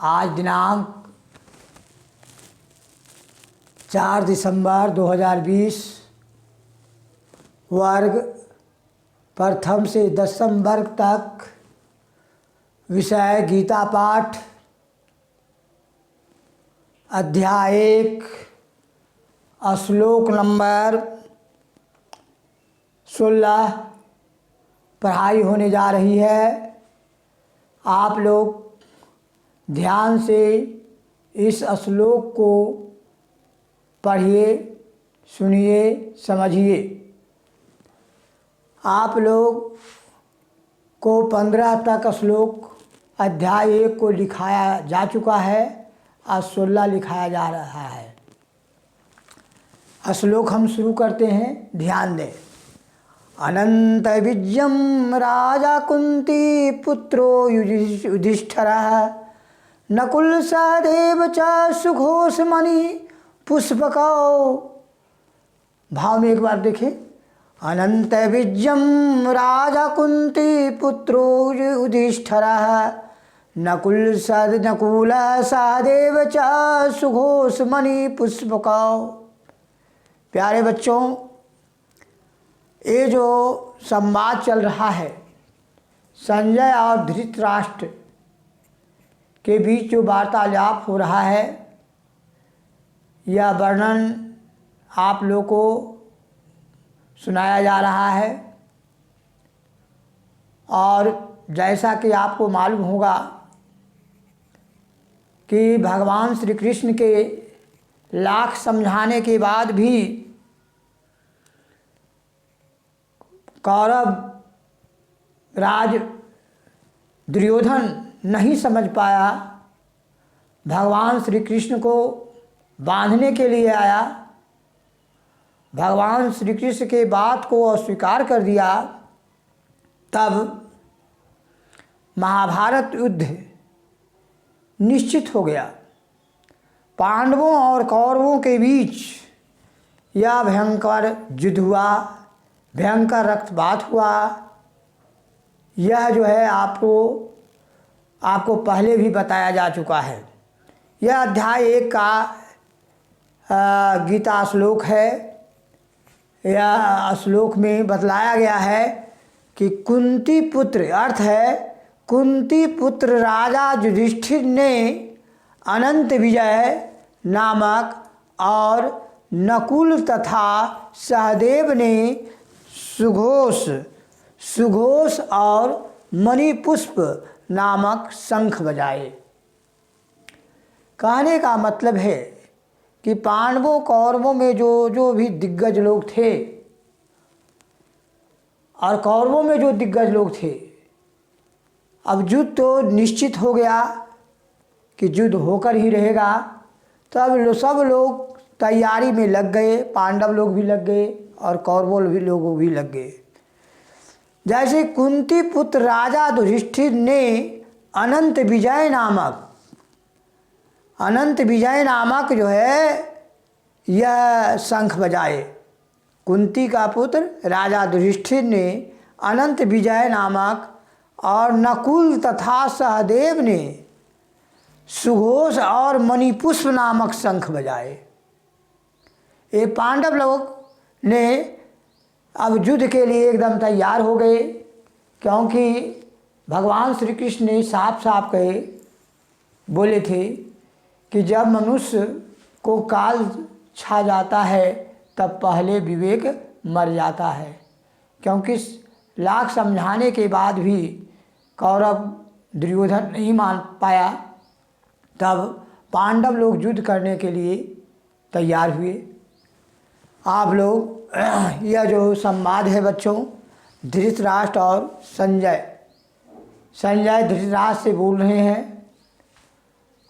आज दिनांक 4 दिसंबर 2020 वर्ग प्रथम से 10वीं वर्ग तक विषय गीता पाठ अध्याय 1 श्लोक नंबर 16 पढ़ाई होने जा रही है। आप लोग ध्यान से इस श्लोक को पढ़िए, सुनिए, समझिए। आप लोग को 15 तक श्लोक अध्याय 1 को लिखाया जा चुका है, आज 16 लिखाया जा रहा है। श्लोक हम शुरू करते हैं, ध्यान दें। अनंत विजयम राजा कुंती पुत्रो युधिष्ठिरः नकुल सहदेव च सुघोष मणि पुष्पकौ। भाव में एक बार देखें। अनंत विजयम राजा कुंती पुत्रो युधिष्ठिरः नकुल सहदेव च सुघोष मणि पुष्पकौ। प्यारे बच्चों, ये जो संवाद चल रहा है संजय और धृतराष्ट्र के बीच जो वार्तालाप हो रहा है, यह वर्णन आप लोगों को सुनाया जा रहा है। और जैसा कि आपको मालूम होगा कि भगवान श्री कृष्ण के लाख समझाने के बाद भी कौरव राज दुर्योधन नहीं समझ पाया। भगवान श्री कृष्ण को बांधने के लिए आया, भगवान श्री कृष्ण के बात को अस्वीकार कर दिया। तब महाभारत युद्ध निश्चित हो गया। पांडवों और कौरवों के बीच यह भयंकर युद्ध हुआ, भयंकर रक्तपात हुआ। यह जो है आपको पहले भी बताया जा चुका है। यह अध्याय 1 का गीता श्लोक है। यह श्लोक में बतलाया गया है कि कुंती पुत्र, अर्थ है कुंती पुत्र राजा युधिष्ठिर ने अनंत विजय नामक और नकुल तथा सहदेव ने सुघोष और मणिपुष्प नामक शंख बजाए। कहने का मतलब है कि पांडवों कौरवों में जो भी दिग्गज लोग थे और कौरवों में जो दिग्गज लोग थे, अब युद्ध तो निश्चित हो गया कि युद्ध होकर ही रहेगा। तब सब लोग तैयारी में लग गए, पांडव लोग भी लग गए और कौरवों भी लोग भी लग गए। जैसे कुंती पुत्र राजा युधिष्ठिर ने अनंत विजय नामक जो है यह शंख बजाए। कुंती का पुत्र राजा युधिष्ठिर ने अनंत विजय नामक और नकुल तथा सहदेव ने सुघोष और मणिपुष्प नामक शंख बजाए। ये पांडव लोग ने अब युद्ध के लिए एकदम तैयार हो गए, क्योंकि भगवान श्री कृष्ण ने साफ साफ बोले थे कि जब मनुष्य को काल छा जाता है तब पहले विवेक मर जाता है। क्योंकि लाख समझाने के बाद भी कौरव दुर्योधन नहीं मान पाया, तब पांडव लोग युद्ध करने के लिए तैयार हुए। आप लोग यह जो संवाद है बच्चों, धृतराष्ट्र और संजय धृतराष्ट्र से बोल रहे हैं।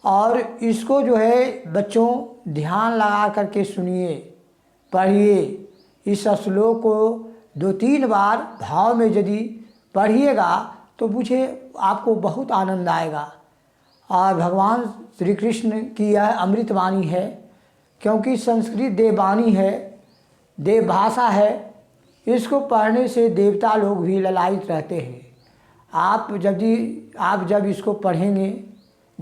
और इसको जो है बच्चों ध्यान लगा करके सुनिए, पढ़िए। इस श्लोक को 2-3 बार भाव में यदि पढ़िएगा तो मुझे आपको बहुत आनंद आएगा। और भगवान श्री कृष्ण की यह अमृतवाणी है, क्योंकि संस्कृत देववाणी है, देव भाषा है। इसको पढ़ने से देवता लोग भी ललायित रहते हैं। आप जब इसको पढ़ेंगे,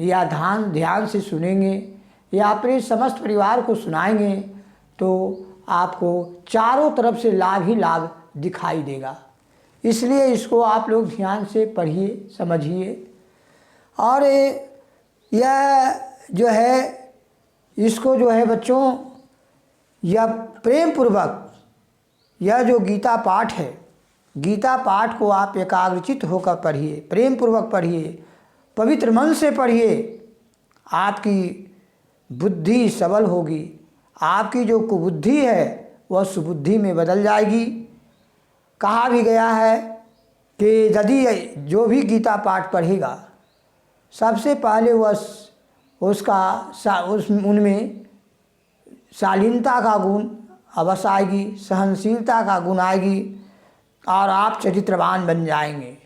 या ध्यान से सुनेंगे या अपने समस्त परिवार को सुनाएंगे तो आपको चारों तरफ से लाभ ही लाभ दिखाई देगा। इसलिए इसको आप लोग ध्यान से पढ़िए, समझिए। और यह जो है इसको जो है बच्चों, यह प्रेम पूर्वक यह जो गीता पाठ है, गीता पाठ को आप एकाग्रचित होकर पढ़िए, प्रेम पूर्वक पढ़िए, पवित्र मन से पढ़िए। आपकी बुद्धि सबल होगी, आपकी जो कुबुद्धि है वह सुबुद्धि में बदल जाएगी। कहा भी गया है कि यदि जो भी गीता पाठ पढ़ेगा सबसे पहले उनमें शालीनता का गुण अवश्य आएगी, सहनशीलता का गुण आएगी और आप चरित्रवान बन जाएंगे।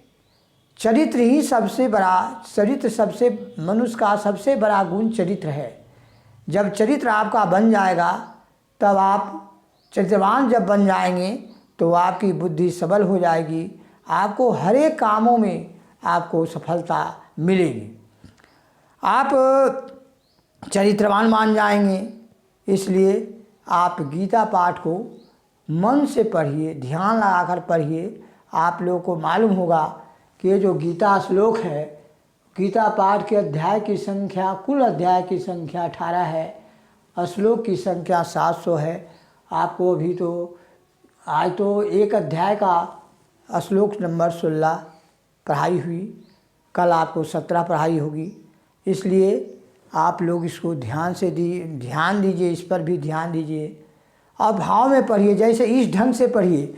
चरित्र ही सबसे मनुष्य का सबसे बड़ा गुण चरित्र है। जब चरित्र आपका बन जाएगा तब आप चरित्रवान जब बन जाएंगे तो आपकी बुद्धि सबल हो जाएगी, आपको हर एक कामों में आपको सफलता मिलेगी, आप चरित्रवान मान जाएंगे। इसलिए आप गीता पाठ को मन से पढ़िए, ध्यान लगाकर पढ़िए। आप लोगों को मालूम होगा कि ये जो गीता श्लोक है, गीता पाठ के अध्याय की संख्या, कुल अध्याय की संख्या 18 है, श्लोक की संख्या 700 है। आपको अभी तो आज तो एक अध्याय का श्लोक नंबर 16 पढ़ाई हुई, कल आपको 17 पढ़ाई होगी। इसलिए आप लोग इसको ध्यान दीजिए, इस पर भी ध्यान दीजिए और भाव में पढ़िए। जैसे इस ढंग से पढ़िए,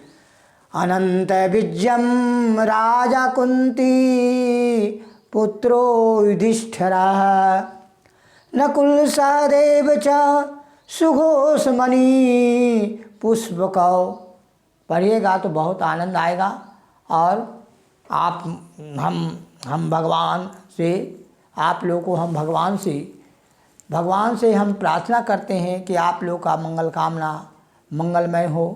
अनंत विजयम राजा कुंती पुत्रो युधिष्ठिरः नकुल सहदेव च सुघोषमणि पुष्पकौ। पढ़िएगा तो बहुत आनंद आएगा। और आप हम भगवान से, आप लोगों को हम भगवान से हम प्रार्थना करते हैं कि आप लोग का मंगल कामना मंगलमय हो।